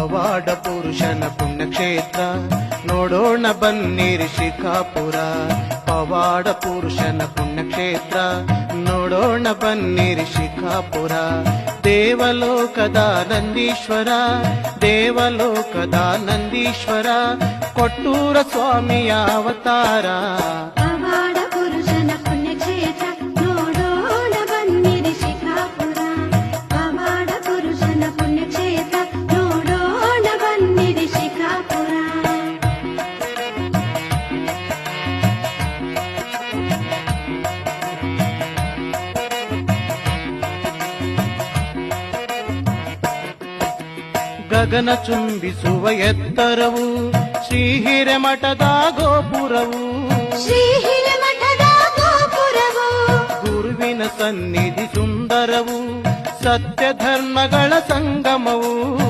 ಪವಾಡ ಪುರುಷನ ಪುಣ್ಯಕ್ಷೇತ್ರ ನೋಡೋಣ ಬನ್ನಿರಿ ಶಿಕಾಪುರ. ಪವಾಡ ಪುರುಷನ ಪುಣ್ಯಕ್ಷೇತ್ರ ನೋಡೋಣ ಬನ್ನಿರಿ ಶಿಕಾಪುರ. ದೇವಲೋಕದ ನಂದೀಶ್ವರ, ದೇವಲೋಕದ ನಂದೀಶ್ವರ, ಕೊಟ್ಟೂರ ಸ್ವಾಮಿಯ ಅವತಾರ. ಪವಾಡ ಪುರುಷನ ಪುಣ್ಯಕ್ಷೇತ್ರ ನೋಡೋಣ ಬನ್ನಿರಿ ಶಿಕಾಪುರ. ಪವಾಡ ಪುರುಷನ ಪುಣ್ಯಕ್ಷೇತ್ರ ನೋಡೋಣ ಬನ್ನಿರಿ ಶಿಕಾಪುರ. ಗಗನ ಚುಂಬಿಸುವ ಎತ್ತರವು ಶ್ರೀ ಹಿರೇಮಠದ ಗೋಪುರವು. ಶ್ರೀ ಹಿರೇಮಠದ ಗೋಪುರವು ಗುರುವಿನ ಸನ್ನಿಧಿ ಸುಂದರವು, ಸತ್ಯ ಧರ್ಮಗಳ ಸಂಗಮವು.